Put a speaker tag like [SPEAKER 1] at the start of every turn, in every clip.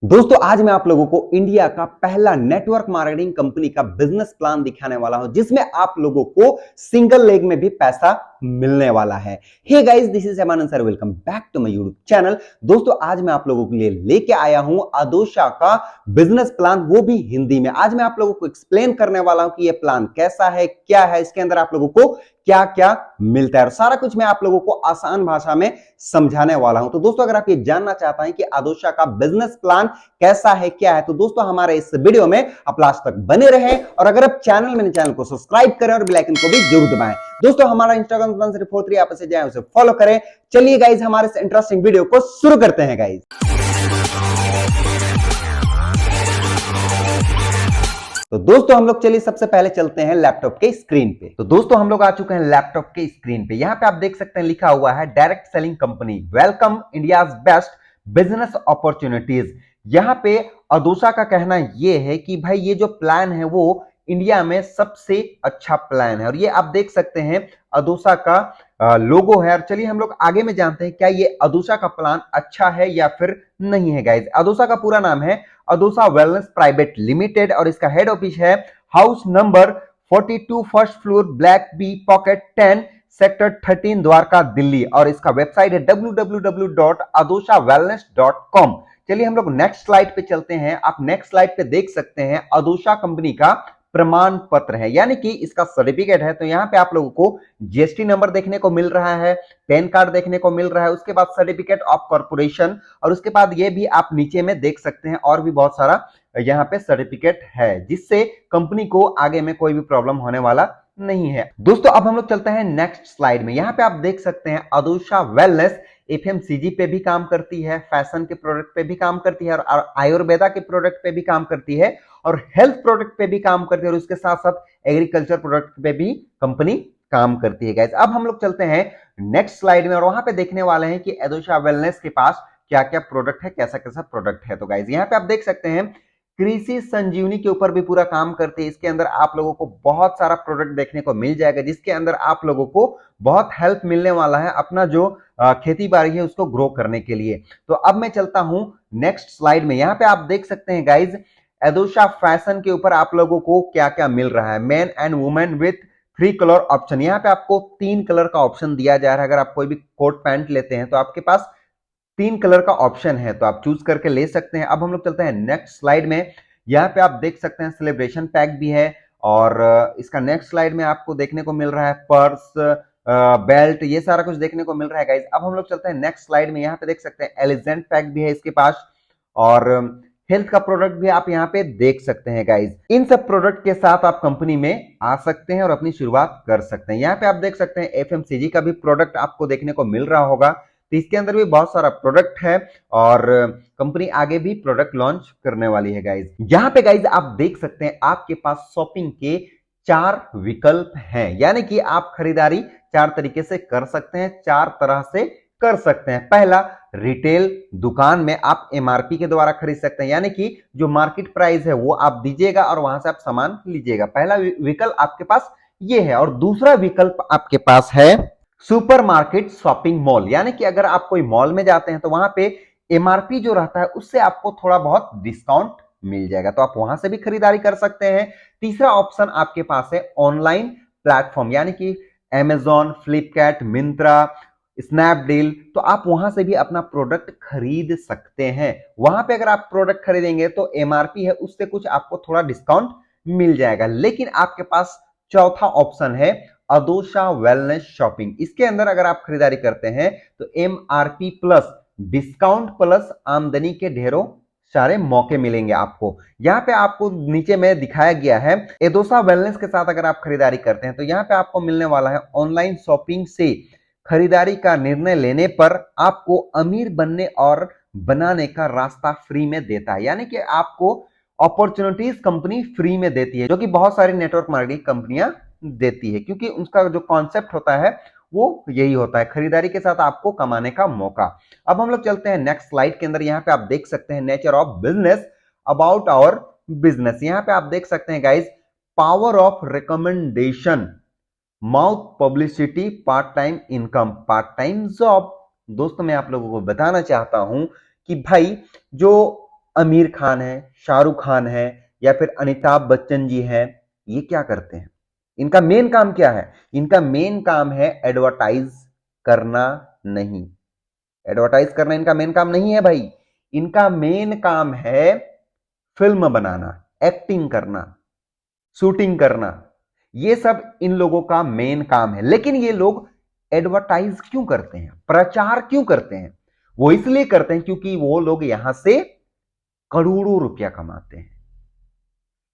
[SPEAKER 1] दोस्तों आज मैं आप लोगों को इंडिया का पहला नेटवर्क मार्केटिंग कंपनी का बिजनेस प्लान दिखाने वाला हूं जिसमें आप लोगों को सिंगल लेग में भी पैसा मिलने वाला है। Hey guys, this is Hemanand sir, welcome back to my YouTube channel. दोस्तों आज मैं आप लोगों के लिए लेके आया हूं अदोशा का बिजनेस प्लान, वो भी हिंदी में। आज मैं आप लोगों को एक्सप्लेन करने वाला हूं कि ये प्लान कैसा है, क्या है, इसके अंदर आप लोगों को क्या क्या मिलता है और सारा कुछ मैं आप लोगों को आसान भाषा में समझाने वाला हूं। तो दोस्तों अगर आप ये जानना चाहते हैं कि अदोशा का बिजनेस प्लान कैसा है, क्या है, तो दोस्तों हमारे इस वीडियो में आप लास्ट तक बने रहें और अगर आप चैनल को सब्सक्राइब करें और बेल आइकन को भी जरूर दबाएं। दोस्तों हमारा इंस्टाग्राम 1343 आप जाए उसे फॉलो करें। चलिए गाइज हमारे इस इंटरेस्टिंग वीडियो को शुरू करते हैं गाइज। तो दोस्तों हम लोग चलिए सबसे पहले चलते हैं लैपटॉप के स्क्रीन पे। तो दोस्तों हम लोग आ चुके हैं लैपटॉप के स्क्रीन पे। यहां पे आप देख सकते हैं लिखा हुआ है direct selling company, welcome India's best business opportunities. यहां पे अदोशा का कहना यह है कि भाई ये जो प्लान है वो इंडिया में सबसे अच्छा प्लान है और ये आप देख सकते हैं अदोशा का लोगो है। और चलिए हम लोग आगे में जानते हैं क्या ये अदोशा का प्लान अच्छा है या फिर नहीं है गाइज। अदोशा का पूरा नाम है अदोशा वेलनेस प्राइवेट लिमिटेड और इसका हेड ऑफिस है house number 42 first floor black B pocket 10 sector 13 Dwarka Delhi और इसका वेबसाइट है www.adosawellness.com। चलिए हम लोग नेक्स्ट स्लाइड पे चलते हैं। आप नेक्स्ट स्लाइड पे देख सकते हैं अदोशा कंपनी का प्रमाण पत्र है, यानी कि इसका सर्टिफिकेट है। तो यहां पे आप लोगों को जीएसटी नंबर देखने को मिल रहा है, पैन कार्ड देखने को मिल रहा है, उसके बाद सर्टिफिकेट ऑफ कॉर्पोरेशन और उसके बाद ये भी आप नीचे में देख सकते हैं और भी बहुत सारा यहाँ पे सर्टिफिकेट है जिससे कंपनी को आगे में कोई भी प्रॉब्लम होने वाला नहीं है। दोस्तों अब हम लोग चलते हैं नेक्स्ट स्लाइड में। यहाँ पे आप देख सकते हैं अदोशा वेलनेस एफएमसीजी पे भी काम करती है, फैशन के प्रोडक्ट पे भी काम करती है और आयुर्वेदा के प्रोडक्ट पे भी काम करती है और हेल्थ प्रोडक्ट पे भी काम करती है और उसके साथ साथ एग्रीकल्चर प्रोडक्ट पे भी कंपनी काम करती है गाइस। अब हम लोग चलते हैं नेक्स्ट स्लाइड में और वहां पे देखने वाले हैं कि अदोशा वेलनेस के पास क्या क्या प्रोडक्ट है, कैसा कैसा प्रोडक्ट है। तो गाइस यहाँ पे आप देख सकते हैं कृषि संजीवनी के ऊपर भी पूरा काम करते हैं। इसके अंदर आप लोगों को बहुत सारा प्रोडक्ट देखने को मिल जाएगा जिसके अंदर आप लोगों को बहुत हेल्प मिलने वाला है अपना जो खेती बाड़ी है उसको ग्रो करने के लिए। तो अब मैं चलता हूं नेक्स्ट स्लाइड में। यहाँ पे आप देख सकते हैं गाइज अदोशा फैशन के ऊपर आप लोगों को क्या क्या मिल रहा है। Main and women with 3 colour option, यहाँ पे आपको 3 कलर का ऑप्शन दिया जा रहा है। अगर आप कोई भी कोट पैंट लेते हैं तो आपके पास 3 कलर का ऑप्शन है तो आप चूज करके ले सकते हैं। अब हम लोग चलते हैं नेक्स्ट स्लाइड में। यहाँ पे आप देख सकते हैं सेलिब्रेशन पैक भी है और इसका नेक्स्ट स्लाइड में आपको देखने को मिल रहा है पर्स, बेल्ट, ये सारा कुछ देखने को मिल रहा है गाइज। अब हम लोग चलते हैं नेक्स्ट स्लाइड में। यहाँ पे देख सकते हैं एलिजेंट पैक भी है इसके पास और हेल्थ का प्रोडक्ट भी आप यहाँ पे देख सकते हैं गाइज। इन सब प्रोडक्ट के साथ आप कंपनी में आ सकते हैं और अपनी शुरुआत कर सकते हैं। यहाँ पे आप देख सकते हैं एफएमसीजी का भी प्रोडक्ट आपको देखने को मिल रहा होगा। तो इसके अंदर भी बहुत सारा प्रोडक्ट है और कंपनी आगे भी प्रोडक्ट लॉन्च करने वाली है गाइज। यहाँ पे गाइज आप देख सकते हैं आपके पास शॉपिंग के 4 विकल्प हैं, यानी कि आप खरीदारी 4 तरीके से कर सकते हैं, 4 तरह से कर सकते हैं। पहला, रिटेल दुकान में आप एमआरपी के द्वारा खरीद सकते हैं, यानी कि जो मार्केट प्राइस है वो आप दीजिएगा और वहां से आप सामान लीजिएगा। पहला विकल्प आपके पास ये है। और दूसरा विकल्प आपके पास है सुपरमार्केट शॉपिंग मॉल, यानी कि अगर आप कोई मॉल में जाते हैं तो वहां पे एमआरपी जो रहता है उससे आपको थोड़ा बहुत डिस्काउंट मिल जाएगा, तो आप वहां से भी खरीदारी कर सकते हैं। तीसरा ऑप्शन आपके पास है ऑनलाइन प्लेटफॉर्म, यानी कि अमेजॉन, फ्लिपकार्ट, मिंत्रा, स्नैपडील, तो आप वहां से भी अपना प्रोडक्ट खरीद सकते हैं। वहां पे अगर आप प्रोडक्ट खरीदेंगे तो एमआरपी है उससे कुछ आपको थोड़ा डिस्काउंट मिल जाएगा। लेकिन आपके पास चौथा ऑप्शन है अदोशा वेलनेस शॉपिंग। इसके अंदर अगर आप खरीदारी करते हैं तो एमआरपी प्लस डिस्काउंट प्लस आमदनी के ढेरों सारे मौके मिलेंगे आपको। यहाँ पे आपको नीचे में दिखाया गया है अदोशा वेलनेस के साथ अगर आप खरीदारी करते हैं तो यहाँ पे आपको मिलने वाला है ऑनलाइन शॉपिंग से खरीदारी का निर्णय लेने पर आपको अमीर बनने और बनाने का रास्ता फ्री में देता है, यानी कि आपको अपॉर्चुनिटीज कंपनी फ्री में देती है, जो कि बहुत सारी नेटवर्क मार्केटिंग कंपनियां देती है, क्योंकि उसका जो कॉन्सेप्ट होता है वो यही होता है, खरीदारी के साथ आपको कमाने का मौका। अब हम लोग चलते हैं नेक्स्ट स्लाइड के अंदर। यहाँ पे आप देख सकते हैं nature of business, about our business. यहाँ पे आप देख सकते हैं guys power of recommendation, mouth publicity, part time income, part time job. दोस्तों मैं आप लोगों को बताना चाहता हूं कि भाई जो आमिर खान है, शाहरुख खान है या फिर अमिताभ बच्चन जी हैं, ये क्या करते हैं? इनका मेन काम क्या है? इनका मेन काम है एडवर्टाइज करना नहीं। एडवर्टाइज करना इनका मेन काम नहीं है भाई। इनका मेन काम है फिल्म बनाना, एक्टिंग करना, शूटिंग करना। ये सब इन लोगों का मेन काम है। लेकिन ये लोग एडवर्टाइज क्यों करते हैं, प्रचार क्यों करते हैं? वो इसलिए करते हैं क्योंकि वो लोग यहां से करोड़ों रुपया कमाते हैं,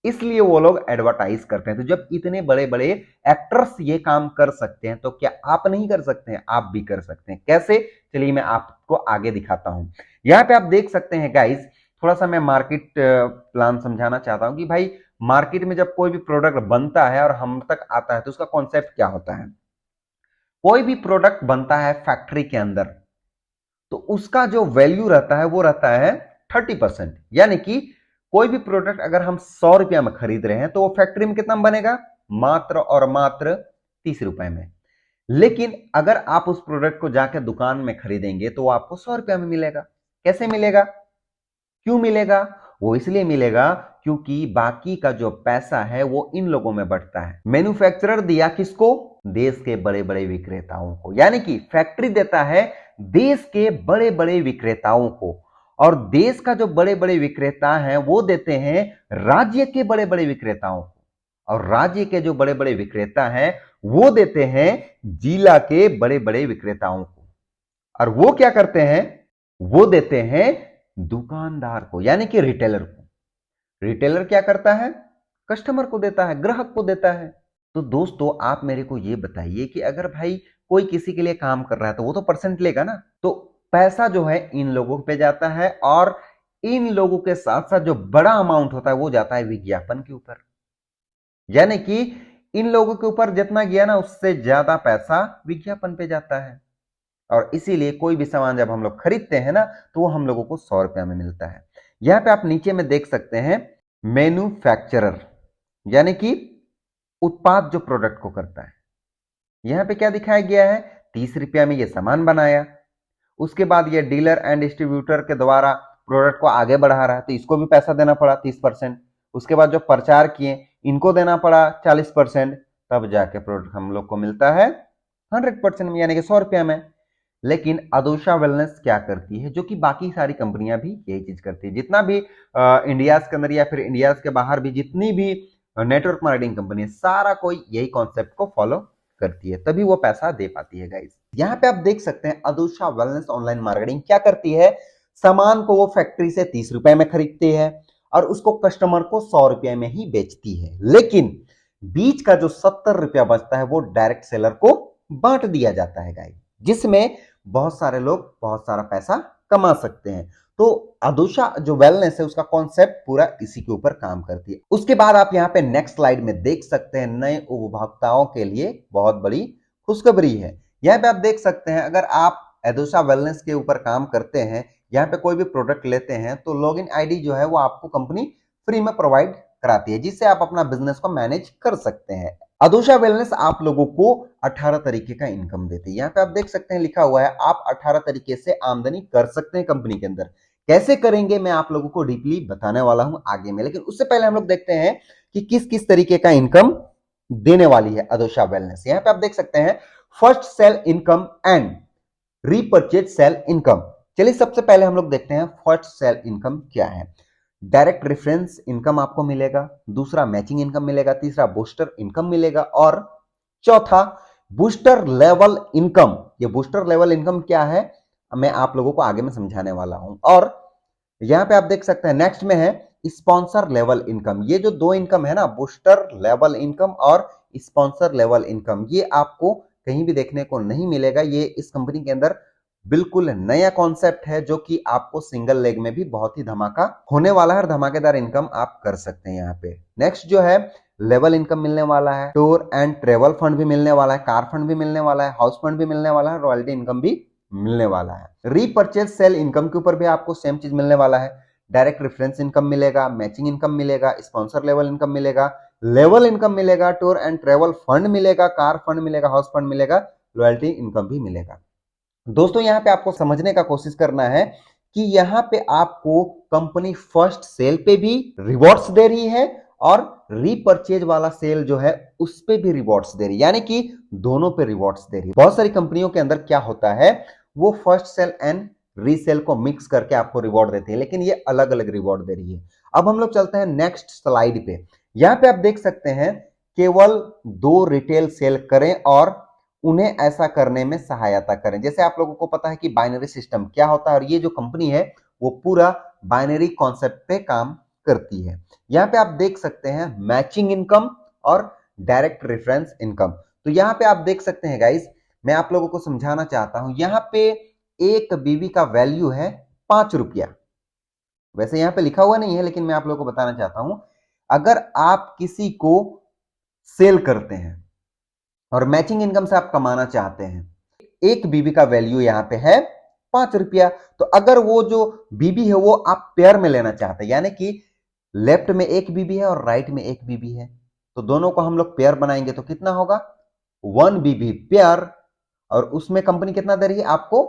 [SPEAKER 1] इसलिए वो लोग एडवर्टाइज करते हैं। तो जब इतने बड़े बड़े एक्टर्स ये काम कर सकते हैं तो क्या आप नहीं कर सकते हैं? आप भी कर सकते हैं। कैसे? चलिए मैं आपको आगे दिखाता हूं। यहां पे आप देख सकते हैं गाइस, थोड़ा सा मैं मार्केट प्लान समझाना चाहता हूं कि भाई मार्केट में जब कोई भी प्रोडक्ट बनता है और हम तक आता है तो उसका कॉन्सेप्ट क्या होता है। कोई भी प्रोडक्ट बनता है फैक्ट्री के अंदर तो उसका जो वैल्यू रहता है वो रहता है 30%। यानी कि कोई भी प्रोडक्ट अगर हम 100 रुपया में खरीद रहे हैं तो वो फैक्ट्री में कितना बनेगा? मात्र और मात्र 30 रुपए में। लेकिन अगर आप उस प्रोडक्ट को जाकर दुकान में खरीदेंगे तो वो आपको 100 रुपया में मिलेगा। कैसे मिलेगा? क्यों मिलेगा? वो इसलिए मिलेगा क्योंकि बाकी का जो पैसा है वो इन लोगों में बढ़ता है। मैन्युफैक्चरर दिया किसको? देश के बड़े बड़े विक्रेताओं को। यानी कि फैक्ट्री देता है देश के बड़े बड़े विक्रेताओं को, और देश का जो बड़े बड़े विक्रेता हैं वो देते हैं राज्य के बड़े बड़े विक्रेताओं को, और राज्य के जो बड़े बड़े विक्रेता हैं वो देते हैं जिला के बड़े बड़े विक्रेताओं को। और वो क्या करते हैं? वो देते हैं दुकानदार को, यानी कि रिटेलर को। रिटेलर क्या करता है? कस्टमर को देता है, ग्राहक को देता है। तो दोस्तों आप मेरे को ये बताइए कि अगर भाई कोई किसी के लिए काम कर रहा है तो वो तो परसेंट लेगा ना। तो पैसा जो है इन लोगों पे जाता है, और इन लोगों के साथ साथ जो बड़ा अमाउंट होता है वो जाता है विज्ञापन के ऊपर। यानी कि इन लोगों के ऊपर जितना गया ना उससे ज्यादा पैसा विज्ञापन पे जाता है। और इसीलिए कोई भी सामान जब हम लोग खरीदते हैं ना तो वो हम लोगों को 100 रुपया में मिलता है। यहां पे आप नीचे में देख सकते हैं मैन्युफैक्चरर, यानी कि उत्पाद जो प्रोडक्ट को करता है। यहां पे क्या दिखाया गया है? 30 रुपया में ये सामान बनाया, उसके बाद ये डीलर एंड डिस्ट्रीब्यूटर के द्वारा प्रोडक्ट को आगे बढ़ा रहा है तो इसको भी पैसा देना पड़ा 30%। उसके बाद जो प्रचार किए इनको देना पड़ा 40%, तब जाके प्रोडक्ट हम लोग को मिलता है 100% में, यानी कि 100 रुपया में। लेकिन अदोशा वेलनेस क्या करती है, जो कि बाकी सारी कंपनियां भी यही चीज करती है। जितना भी इंडिया के अंदर या फिर इंडिया के बाहर भी जितनी भी नेटवर्क मार्केटिंग कंपनी है, सारा कोई यही कॉन्सेप्ट को फॉलो करती है, तभी वो पैसा दे पाती है गाइस। यहाँ पे आप देख सकते हैं अदोशा वेलनेस ऑनलाइन मार्केटिंग क्या करती है। सामान को वो फैक्ट्री से 30 रुपए में खरीदती है और उसको कस्टमर को 100 रुपए में ही बेचती है। लेकिन बीच का जो 70 रुपया बचता है वो डायरेक्ट सेलर को बांट दिया जाता है गाइस, जिसमें बहुत सारे लोग बहुत सारा पैसा कमा सकते हैं। तो अदोशा जो वेलनेस है उसका कॉन्सेप्ट पूरा इसी के ऊपर काम करती है। उसके बाद आप यहाँ पे नेक्स्ट स्लाइड में देख सकते हैं नए उपभोक्ताओं के लिए बहुत बड़ी खुशखबरी है। यहाँ पे आप देख सकते हैं अगर आप अदोशा वेलनेस के ऊपर काम करते हैं, यहाँ पे कोई भी प्रोडक्ट लेते हैं तो लॉगिन आईडी जो है वो आपको कंपनी फ्री में प्रोवाइड कराती है, जिससे आप अपना बिजनेस को मैनेज कर सकते हैं। अदोशा वेलनेस आप लोगों को 18 तरीके का इनकम देती है। यहाँ पे आप देख सकते हैं लिखा हुआ है आप 18 तरीके से आमदनी कर सकते हैं कंपनी के अंदर। कैसे करेंगे मैं आप लोगों को डीपली बताने वाला हूं आगे में, लेकिन उससे पहले हम लोग देखते हैं कि किस किस तरीके का इनकम देने वाली है अदोशा वेलनेस। यहाँ पे आप देख सकते हैं first sale income and repurchase sale income. चलिए सबसे पहले हम लोग देखते हैं फर्स्ट सेल इनकम क्या है। डायरेक्ट रेफरेंस इनकम आपको मिलेगा, दूसरा मैचिंग इनकम मिलेगा, तीसरा बूस्टर इनकम मिलेगा, और चौथा बूस्टर लेवल इनकम। ये बूस्टर लेवल इनकम क्या है मैं आप लोगों को आगे में समझाने वाला हूं। और यहां पे आप देख सकते हैं नेक्स्ट में है स्पॉन्सर लेवल इनकम। ये जो दो इनकम है ना, बूस्टर लेवल इनकम और स्पॉन्सर लेवल इनकम, ये आपको कहीं भी देखने को नहीं मिलेगा। ये इस कंपनी के अंदर बिल्कुल नया कॉन्सेप्ट है जो कि आपको सिंगल लेग में भी बहुत ही धमाका होने वाला है और धमाकेदार इनकम आप कर सकते हैं। यहाँ पे नेक्स्ट जो है लेवल इनकम मिलने वाला है, टूर एंड ट्रेवल फंड भी मिलने वाला है, कार फंड भी मिलने वाला है, हाउस फंड भी मिलने वाला है, रॉयल्टी इनकम भी मिलने वाला है। रीपरचेज सेल इनकम के ऊपर भी आपको सेम चीज मिलने वाला है। डायरेक्ट रेफरेंस इनकम मिलेगा, मैचिंग इनकम मिलेगा, स्पॉन्सर लेवल इनकम मिलेगा, लेवल इनकम मिलेगा, टूर एंड ट्रेवल फंड मिलेगा, कार फंड मिलेगा, हाउस फंड मिलेगा, रॉयल्टी इनकम भी मिलेगा। दोस्तों यहाँ पे आपको समझने का कोशिश करना है कि यहाँ पे आपको कंपनी फर्स्ट सेल पे भी रिवॉर्ड्स दे रही है और रीपर्चेज वाला सेल जो है उस पे भी रिवॉर्ड्स दे रही है, यानी कि दोनों पे रिवॉर्ड्स दे रही है। बहुत सारी कंपनियों के अंदर क्या होता है, वो फर्स्ट सेल एंड रीसेल को मिक्स करके आपको रिवॉर्ड देती है, लेकिन ये अलग अलग रिवॉर्ड दे रही है। अब हम लोग चलते हैं नेक्स्ट स्लाइड पे। यहां पे आप देख सकते हैं केवल 2 रिटेल सेल करें और उन्हें ऐसा करने में सहायता करें। जैसे आप लोगों को पता है कि बाइनरी सिस्टम क्या होता है, और ये जो कंपनी है वो पूरा बाइनरी कॉन्सेप्ट पे काम करती है। यहां पे आप देख सकते हैं मैचिंग इनकम और डायरेक्ट रेफरेंस इनकम। तो यहां पे आप देख सकते हैं गाइस, मैं आप लोगों को समझाना चाहता हूं, यहां पे एक बीबी का वैल्यू है 5 रुपया। वैसे यहां पे लिखा हुआ नहीं है, लेकिन मैं आप लोगों को बताना चाहता हूं, अगर आप किसी को सेल करते हैं और मैचिंग इनकम से आप कमाना चाहते हैं, एक बीबी का वैल्यू यहां पे है 5 रुपया। तो अगर वो जो बीबी है वो आप पेयर में लेना चाहते हैं, यानी कि लेफ्ट में एक बीबी है और राइट में एक बीबी है, तो दोनों को हम लोग पेयर बनाएंगे तो कितना होगा, 1 बीबी पेयर, और उसमें कंपनी कितना दे रही है आपको,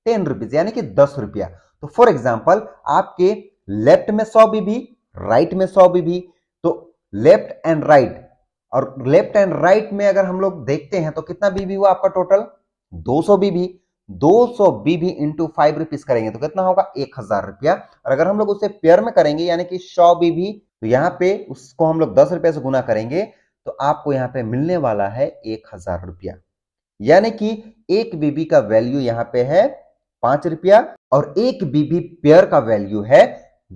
[SPEAKER 1] 10 रुपीज, यानी कि 10 रुपया। तो फॉर एग्जाम्पल आपके लेफ्ट में 100 बीबी, राइट में 100 बीबी, तो लेफ्ट एंड राइट, और लेफ्ट एंड राइट में अगर हम लोग देखते हैं तो कितना बीबी हुआ आपका टोटल, 200 बीबी। 200 बीबी इंटू 5 रुपीज करेंगे तो कितना होगा, 1000 रुपया। और अगर हम लोग उसे पेयर में करेंगे यानी कि 100 बीबी, तो यहां पे उसको हम लोग 10 रुपए से गुना करेंगे तो आपको यहां पे मिलने वाला है 1000 रुपया। यानी कि एक बीबी का वैल्यू यहां पे है 5 रुपया और एक बीबी पेयर का वैल्यू है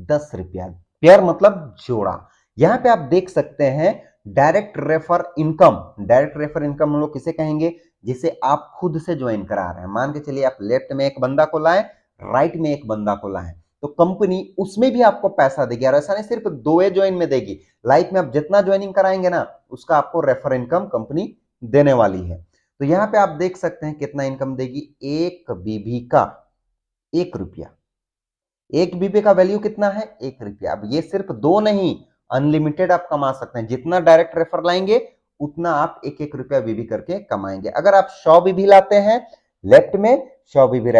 [SPEAKER 1] 10 रुपया। पेयर मतलब जोड़ा। यहां पे आप देख सकते हैं direct refer income. Direct refer income हम लोग किसे कहेंगे, जिसे आप खुद से ज्वाइन करा रहे हैं। मान के चलिए आप लेफ्ट में एक बंदा को लाए, राइट में एक बंदा को लाए, तो कंपनी उसमें भी आपको पैसा देगी। और ऐसा नहीं सिर्फ 2 ज्वाइन में देगी, लाइफ में आप जितना ज्वाइनिंग कराएंगे ना उसका आपको रेफर इनकम कंपनी देने वाली है। तो यहां पे आप देख सकते हैं कितना इनकम देगी, एक बीबी का 1 रुपया। एक बीबी का वैल्यू कितना है, 1 रुपया। अब ये सिर्फ 2 नहीं, अनलिमिटेड आप कमा सकते हैं। जितना डायरेक्ट रेफर लाएंगे उतना आप 1-1 रुपया बीबी करके कमाएंगे। अगर आप 100 बीबी लाते हैं लेफ्ट में, 100 बीबी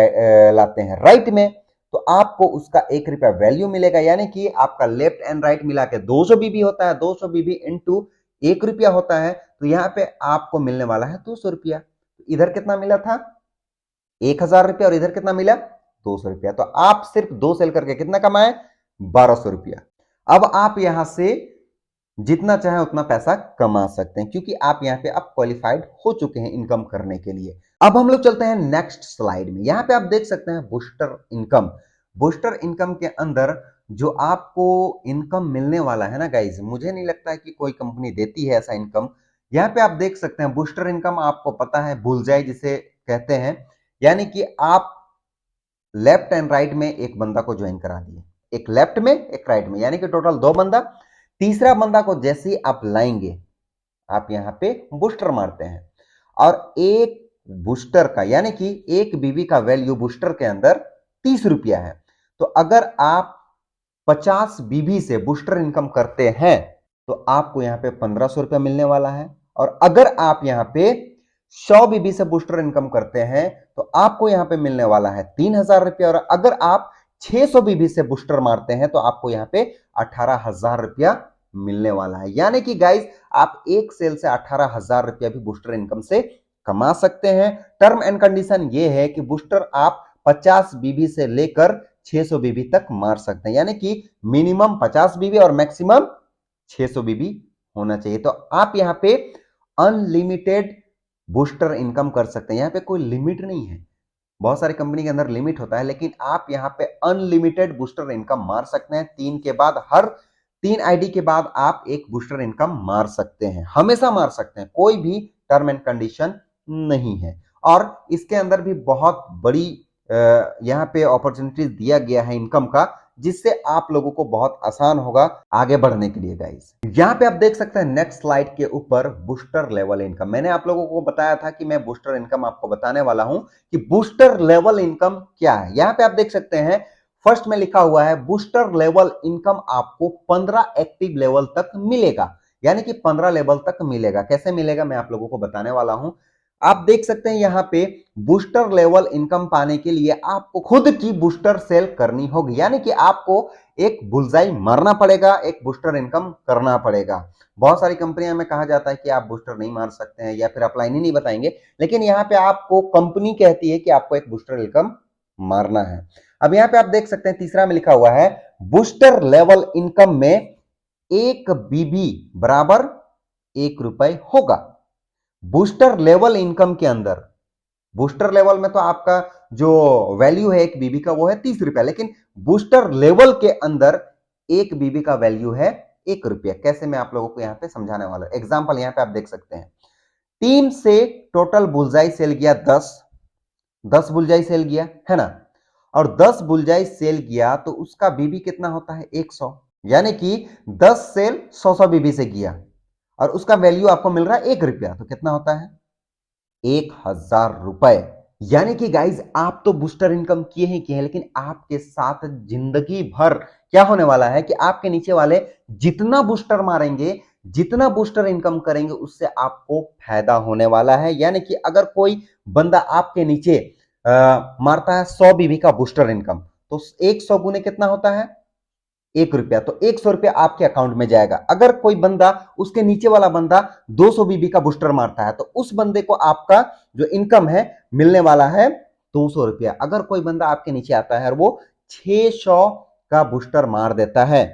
[SPEAKER 1] लाते हैं राइट में, तो आपको उसका 1 रुपया वैल्यू मिलेगा। यानी कि आपका लेफ्ट एंड राइट मिला के 200 बीबी होता है, 200 बीबी इंटू 1 रुपया होता है, तो यहां पे आपको मिलने वाला है 200 रुपया। इधर कितना मिला था, 1000 रुपया, और इधर कितना मिला, 200 रुपया। तो आप सिर्फ 2 सेल करके कितना कमाए, 1200 रुपया। अब आप यहां से जितना चाहे उतना पैसा कमा सकते हैं, क्योंकि आप यहां पे अब क्वालिफाइड हो चुके हैं इनकम करने के लिए। अब हम लोग चलते हैं नेक्स्ट स्लाइड में। यहां पे आप देख सकते हैं बूस्टर इनकम। बूस्टर इनकम के अंदर जो आपको इनकम मिलने वाला है ना गाइज, मुझे नहीं लगता है कि कोई कंपनी देती है ऐसा इनकम। यहां पे आप देख सकते हैं बूस्टर इनकम, आपको पता है बुलजाई जिसे कहते हैं, यानी कि आप लेफ्ट एंड राइट में एक बंदा को ज्वाइन करा दिए, एक लेफ्ट में एक राइट में, यानी कि टोटल 2 बंदा। तीसरा बंदा को जैसे ही आप लाएंगे आप यहां पे बूस्टर मारते हैं, और एक बूस्टर का यानी कि एक बीबी का वैल्यू बूस्टर के अंदर 30 रुपया है। तो अगर आप 50 बीबी से बूस्टर इनकम करते हैं तो आपको यहां पे 1500 रुपया मिलने वाला है। और अगर आप यहां पे 100 बीबी से बूस्टर इनकम करते हैं तो आपको यहां पे मिलने वाला है 3000 रुपया। और अगर आप 600 बीबी से बूस्टर मारते हैं तो आपको यहां पे 18,000 रुपया मिलने वाला है। यानी कि गाइस आप एक सेल से 18,000 रुपया भी बूस्टर इनकम से कमा सकते हैं। टर्म एंड कंडीशन ये है कि बूस्टर आप 50 बीबी से लेकर 600 बीबी तक मार सकते हैं, यानी कि मिनिमम 50 बीबी और मैक्सिमम 600 बीबी होना चाहिए। तो आप यहां पे अनलिमिटेड बूस्टर इनकम कर सकते हैं, यहां पे कोई लिमिट नहीं है। बहुत सारी कंपनी के अंदर लिमिट होता है, लेकिन आप यहां पे अनलिमिटेड बूस्टर इनकम मार सकते हैं। 3 के बाद, हर 3 आईडी के बाद आप एक बूस्टर इनकम मार सकते हैं, हमेशा मार सकते हैं, कोई भी टर्म एंड कंडीशन नहीं है। और इसके अंदर भी बहुत बड़ी यहां पे अपॉर्चुनिटीज दिया गया है इनकम का, जिससे आप लोगों को बहुत आसान होगा आगे बढ़ने के लिए गाइस। यहां पे आप देख सकते हैं नेक्स्ट स्लाइड के ऊपर बूस्टर लेवल इनकम। मैंने आप लोगों को बताया था कि मैं बूस्टर इनकम आपको बताने वाला हूं कि बूस्टर लेवल इनकम क्या है। यहां पे आप देख सकते हैं फर्स्ट में लिखा हुआ है बूस्टर लेवल इनकम आपको 15 एक्टिव लेवल तक मिलेगा, यानी कि 15 लेवल तक मिलेगा। कैसे मिलेगा मैं आप लोगों को बताने वाला हूं। आप देख सकते हैं यहां पे बूस्टर लेवल इनकम पाने के लिए आपको खुद की बूस्टर सेल करनी होगी, यानी कि आपको एक बुलजाई मारना पड़ेगा, एक बूस्टर इनकम करना पड़ेगा। बहुत सारी कंपनियों में कहा जाता है कि आप बूस्टर नहीं मार सकते हैं या फिर अपलाइन ही नहीं बताएंगे, लेकिन यहाँ पे आपको कंपनी कहती है कि आपको एक बूस्टर इनकम मारना है। अब यहाँ पे आप देख सकते हैं तीसरा में लिखा हुआ है बूस्टर लेवल इनकम में 1 बीबी बराबर 1 रुपए होगा। बूस्टर लेवल इनकम के अंदर, बूस्टर लेवल में तो आपका जो वैल्यू है 1 बीबी का वो है 30 रुपया, लेकिन बूस्टर लेवल के अंदर 1 बीबी का वैल्यू है 1 रुपया। कैसे मैं आप लोगों को यहां पे समझाने वाला हूं। एग्जांपल यहां पे आप देख सकते हैं, टीम से टोटल बुलजाई सेल गया 10 बुलजाई सेल गया है ना, और 10 बुलजाई सेल गया तो उसका बीबी कितना होता है 100, यानी कि 10 सेल 100 बीबी से गया और उसका वैल्यू आपको मिल रहा है 1 रुपया, तो कितना होता है 1000 रुपए। यानी कि गाइज आप तो बूस्टर इनकम किए ही किए हैं, लेकिन आपके साथ जिंदगी भर क्या होने वाला है कि आपके नीचे वाले जितना बूस्टर मारेंगे, जितना बूस्टर इनकम करेंगे, उससे आपको फायदा होने वाला है। यानी कि अगर कोई बंदा आपके नीचे मारता है 100 बीबी का बूस्टर इनकम, तो 100 गुने कितना होता है 1 रुपया, तो 100 रुपया आपके अकाउंट में जाएगा। अगर कोई बंदा, उसके नीचे वाला बंदा 200 बीबी का बूस्टर मारता है, तो उस बंदे को आपका जो इनकम है मिलने वाला है 200 रुपया। अगर कोई बंदा आपके नीचे आता है और वो 600 का बूस्टर मार देता है,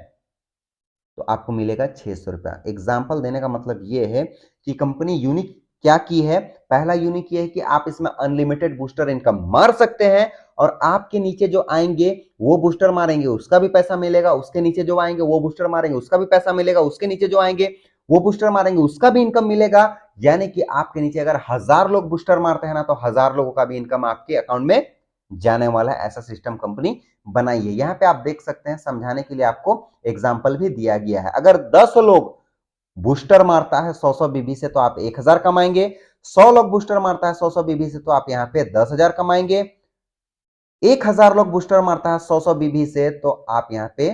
[SPEAKER 1] तो आपको मिलेगा 600 रुपया। एग्जाम्पल देने का मतलब यह है कि कंपनी यूनिक क्या की है। पहला यूनिक ये है कि आप इसमें अनलिमिटेड बूस्टर इनकम मार सकते हैं, और आपके नीचे जो आएंगे वो बूस्टर मारेंगे उसका भी पैसा मिलेगा, उसके नीचे जो आएंगे वो बूस्टर मारेंगे उसका भी पैसा मिलेगा, उसके नीचे जो आएंगे वो बूस्टर मारेंगे उसका भी इनकम मिलेगा। यानी कि आपके नीचे अगर 1000 लोग बूस्टर मारते हैं ना, तो 1000 लोगों का भी इनकम आपके अकाउंट में जाने वाला है। ऐसा सिस्टम कंपनी बनाई है। यहां पे आप देख सकते हैं, समझाने के लिए आपको एग्जाम्पल भी दिया गया है। अगर 10 लोग बूस्टर मारता है 100 बीबी से, तो आप 1000 कमाएंगे। 100 लोग बूस्टर मारता है 100 बीबी से, तो आप यहां पे 10,000 कमाएंगे। 1000 लोग बूस्टर मारता है 100 बीबी से, तो आप यहां पे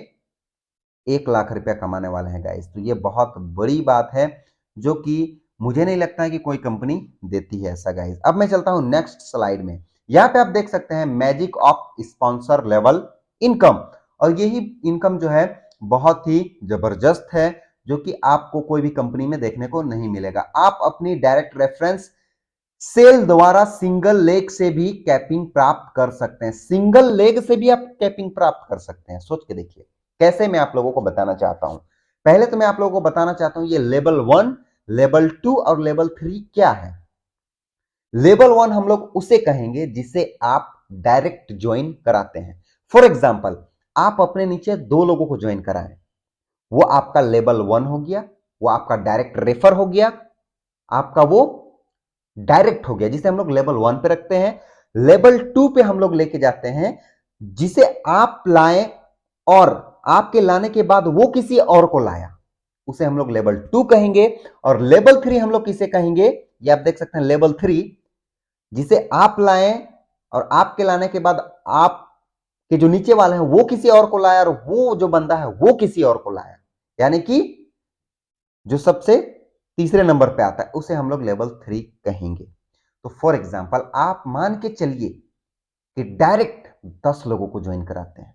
[SPEAKER 1] 1,00,000 रुपया कमाने वाले हैं गाइस। तो ये बहुत बड़ी बात है, जो कि मुझे नहीं लगता है कि कोई कंपनी देती है ऐसा गाइस। अब मैं चलता हूं नेक्स्ट स्लाइड में। यहां पे आप देख सकते हैं magic of sponsor level income, और यही इनकम जो है बहुत ही जबरदस्त है, जो कि आपको कोई भी कंपनी में देखने को नहीं मिलेगा। आप अपनी डायरेक्ट रेफरेंस सेल द्वारा सिंगल लेग से भी कैपिंग प्राप्त कर सकते हैं। सिंगल लेग से भी आप कैपिंग प्राप्त कर सकते हैं। सोच के देखिए कैसे, मैं आप लोगों को बताना चाहता हूं। पहले तो मैं आप लोगों को बताना चाहता हूं ये लेवल 1, लेवल 2 और लेवल 3 क्या है। लेवल 1 हम लोग उसे कहेंगे जिसे आप डायरेक्ट ज्वाइन कराते हैं। फॉर एग्जाम्पल, आप अपने नीचे 2 लोगों को ज्वाइन कराएं, वो आपका लेवल 1 हो गया, वो आपका डायरेक्ट रेफर हो गया, आपका वो डायरेक्ट हो गया, जिसे हम लोग लेवल 1 पे रखते हैं। लेवल 2 पे हम लोग लेके जाते हैं जिसे आप लाएं, और आपके लाने के बाद वो किसी और को लाया, उसे हम लोग लेवल 2 कहेंगे। और लेवल 3 हम लोग किसे कहेंगे, ये आप देख सकते हैं लेवल 3, जिसे आप लाएं और आपके लाने के बाद आपके जो नीचे वाले हैं वो किसी और को लाया, और वो जो बंदा है वो किसी और को लाया, यानी कि जो सबसे तीसरे नंबर पे आता है उसे हम लोग लेवल 3 कहेंगे। तो फॉर एग्जाम्पल, आप मान के चलिए कि डायरेक्ट 10 लोगों को ज्वाइन कराते हैं,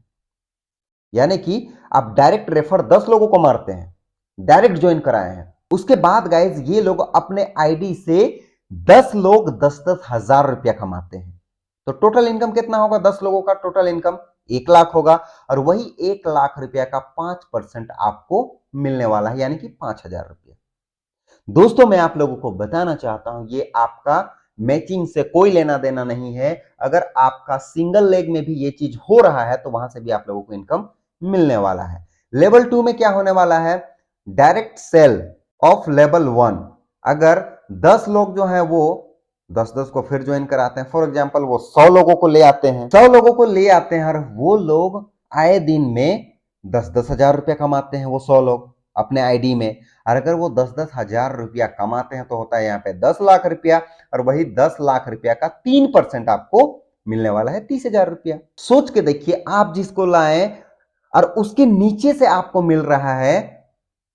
[SPEAKER 1] यानी कि आप डायरेक्ट रेफर 10 लोगों को मारते हैं, डायरेक्ट ज्वाइन कराए हैं। उसके बाद गाइज ये लोग अपने आईडी से 10 लोग 10-10 हजार रुपया कमाते हैं। तो टोटल इनकम कितना होगा, 10 लोगों का टोटल इनकम 1,00,000 होगा, और वही 1,00,000 रुपया का 5% आपको मिलने वाला है, यानी कि 5,000 रुपया। दोस्तों मैं आप लोगों को बताना चाहता हूं, ये आपका मैचिंग से कोई लेना देना नहीं है। अगर आपका सिंगल लेग में भी ये चीज हो रहा है, तो वहां से भी आप लोगों को इनकम मिलने वाला है। लेवल 2 में क्या होने वाला है, डायरेक्ट सेल ऑफ लेवल 1। अगर 10 लोग जो हैं वो 10-10 को फिर ज्वाइन कराते हैं, फॉर एग्जांपल वो 100 लोगों को ले आते हैं, 100 लोगों को ले आते हैं, और वो लोग आए दिन में 10-10 हजार रुपया कमाते हैं, वो 100 लोग अपने आईडी में। और अगर वो 10-10 हजार रुपया कमाते हैं, तो होता है यहाँ पे 10 लाख रुपया, और वही 10 लाख रुपया का 3% आपको मिलने वाला है 30,000 रुपया। सोच के देखिए, आप जिसको लाएं और उसके नीचे से आपको मिल रहा है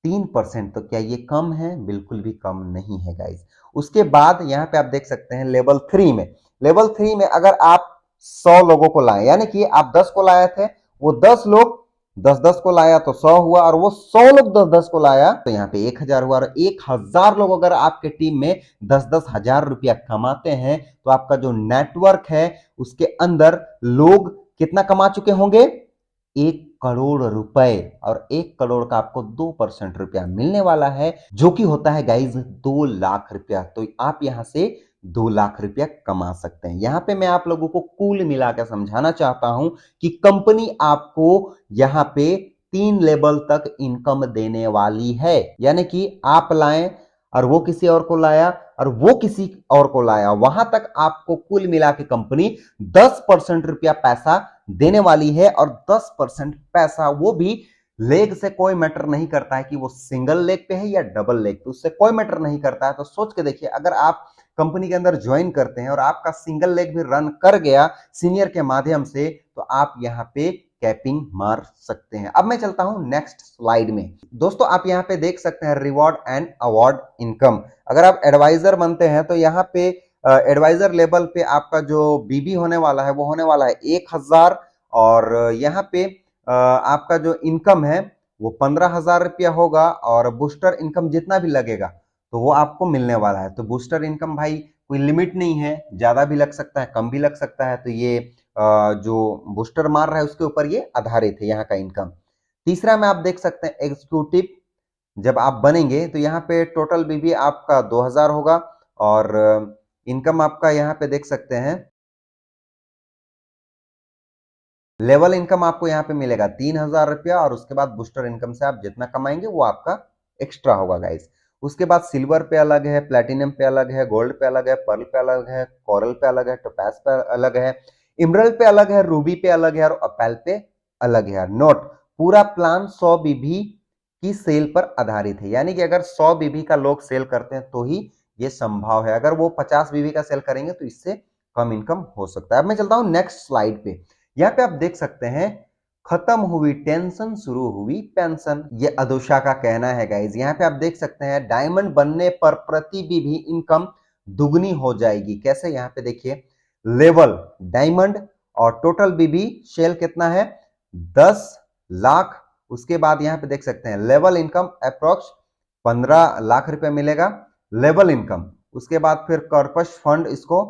[SPEAKER 1] 3%, तो क्या ये कम है? बिल्कुल भी कम नहीं है गाइज। उसके बाद यहां पे आप देख सकते हैं लेवल 3 में, लेवल 3 में अगर आप 100 लोगों को लाएं, यानी कि आप 10 को लाए थे, वो 10 लोग 10-10 को लाया तो 100 हुआ, और वो 100 लोग 10-10 को लाया तो यहाँ पे 1000 हुआ। और 1000 लोग अगर आपके टीम में 10-10 हजार रुपया कमाते हैं तो आपका जो नेटवर्क है उसके अंदर लोग कितना कमा चुके होंगे? 1 करोड़ रुपए। और 1 करोड़ का आपको 2% रुपया मिलने वाला है, जो कि होता है गाइज 2 लाख रुपया। तो आप यहां से 2 लाख रुपया कमा सकते हैं। यहां पे मैं आप लोगों को कुल मिलाकर समझाना चाहता हूं कि कंपनी आपको यहां पे 3 लेवल तक इनकम देने वाली है। यानी कि आप लाएं और वो किसी और को लाया और वो किसी और को लाया, वहां तक आपको कुल मिला के कंपनी 10% रुपया पैसा देने वाली है। और 10% पैसा वो भी लेग से कोई मैटर नहीं करता है कि वो सिंगल लेग पे है या डबल लेग पे, उससे कोई मैटर नहीं करता है। तो सोच के देखिए, अगर आप कंपनी के अंदर ज्वाइन करते हैं और आपका सिंगल लेग भी रन कर गया सीनियर के माध्यम से, तो आप यहां पे कैपिंग मार सकते हैं। अब मैं चलता हूं नेक्स्ट स्लाइड में। दोस्तों आप यहां पे देख सकते हैं रिवॉर्ड एंड अवार्ड इनकम। अगर आप एडवाइजर बनते हैं तो यहां पे एडवाइजर लेवल पे आपका जो बीबी होने वाला है वो होने वाला है 1000। और यहाँ पे आपका जो इनकम है वो 15,000 रुपया होगा। और बूस्टर इनकम जितना भी लगेगा तो वो आपको मिलने वाला है। तो बूस्टर इनकम भाई कोई लिमिट नहीं है, ज्यादा भी लग सकता है, कम भी लग सकता है। तो ये जो बूस्टर मार रहा है उसके ऊपर ये आधारित है यहाँ का इनकम। तीसरा में आप देख सकते हैं एग्जीक्यूटिव जब आप बनेंगे तो यहाँ पे टोटल बीबी आपका 2000 होगा। और इनकम आपका यहाँ पे देख सकते हैं लेवल इनकम आपको यहाँ पे मिलेगा 3000 रुपया। और उसके बाद बूस्टर इनकम से आप जितना कमाएंगे वो आपका एक्स्ट्रा होगा गाइस। उसके बाद सिल्वर पे अलग है, प्लेटिनम पे अलग है, गोल्ड पे अलग है, पर्ल पे अलग है, कोरल पे अलग है, टोपैज पे अलग है, इमरल्ड पे अलग है, रूबी पे अलग है और अपेल पे अलग है। नोट, पूरा प्लान 100 बीबी की सेल पर आधारित है। यानी कि अगर 100 बीबी का लोग सेल करते हैं तो ही ये संभव है। अगर वो 50 बीबी का सेल करेंगे तो इससे कम इनकम हो सकता है। अब मैं चलता हूं नेक्स्ट स्लाइड पे। यहाँ पे आप देख सकते हैं खत्म हुई टेंशन शुरू हुई पेंशन, ये अदोशा का कहना है गाइज। यहाँ पे आप देख सकते हैं डायमंड बनने पर प्रति बीबी इनकम दुगनी हो जाएगी। कैसे? यहाँ पे देखिए, लेवल डायमंड और टोटल बीबी शेल कितना है? 10 लाख। उसके बाद यहाँ पे देख सकते हैं लेवल इनकम अप्रोक्स 15 लाख रुपया मिलेगा लेवल इनकम। उसके बाद फिर कॉर्पस फंड इसको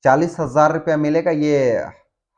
[SPEAKER 1] 40,000 रुपया मिलेगा, ये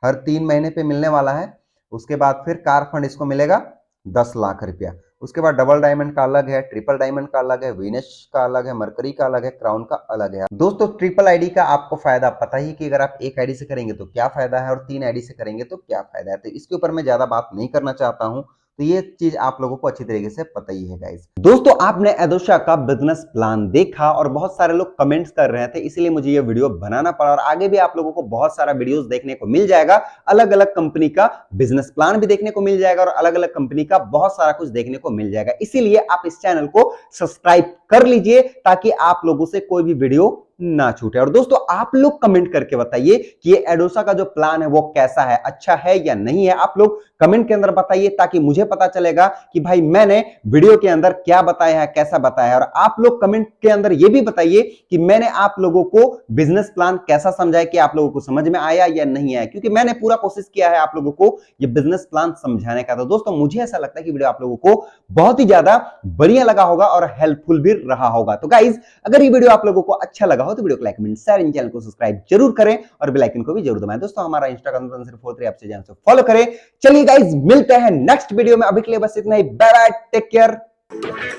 [SPEAKER 1] हर 3 महीने पे मिलने वाला है। उसके बाद फिर कार फंड इसको मिलेगा 10 लाख रुपया। उसके बाद डबल डायमंड का अलग है, ट्रिपल डायमंड का अलग है, वीनस का अलग है, मरकरी का अलग है, क्राउन का अलग है। दोस्तों ट्रिपल आईडी का आपको फायदा पता ही कि अगर आप एक आईडी से करेंगे तो क्या फायदा है और 3 आईडी से करेंगे तो क्या फायदा है। तो इसके ऊपर मैं ज्यादा बात नहीं करना चाहता हूं, तो ये चीज आप लोगों को अच्छी तरीके से पता ही है गाइस। दोस्तों आपने एडोशा का बिजनेस प्लान देखा और बहुत सारे लोग कमेंट्स कर रहे थे, इसलिए मुझे ये वीडियो बनाना पड़ा। और आगे भी आप लोगों को बहुत सारा वीडियोस देखने को मिल जाएगा, अलग अलग कंपनी का बिजनेस प्लान भी देखने को मिल जाएगा और अलग अलग कंपनी का बहुत सारा कुछ देखने को मिल जाएगा। इसीलिए आप इस चैनल को सब्सक्राइब कर लीजिए ताकि आप लोगों से कोई भी वीडियो ना छूटे। और दोस्तों आप लोग कमेंट करके बताइए कि ये एडोशा का जो प्लान है वो कैसा है, अच्छा है या नहीं है। आप लोग कमेंट के अंदर बताइए ताकि मुझे पता चलेगा कि भाई मैंने वीडियो के अंदर क्या बताया है, कैसा बताया है। और आप लोग कमेंट के अंदर ये भी बताइए कि मैंने आप लोगों को बिजनेस प्लान कैसा समझाया, कि आप लोगों को समझ में आया या नहीं आया, क्योंकि मैंने पूरा कोशिश किया है आप लोगों को ये बिजनेस प्लान समझाने का। तो दोस्तों मुझे ऐसा लगता है कि वीडियो आप लोगों को बहुत ही ज्यादा बढ़िया लगा होगा और हेल्पफुल भी रहा होगा। तो गाइज अगर ये वीडियो आप लोगों को अच्छा लगा हो तो वीडियो को लाइक, कमेंट, शेयर, इन चैनल को सब्सक्राइब जरूर करें और बेल आइकन को भी जरूर दबाएं। दोस्तों हमारा इंस्टाग्राम आपसे चैनल से फॉलो करें। चलिए गाइज मिलते हैं नेक्स्ट वीडियो में, अभी के लिए बस इतना ही। Bye bye, take care.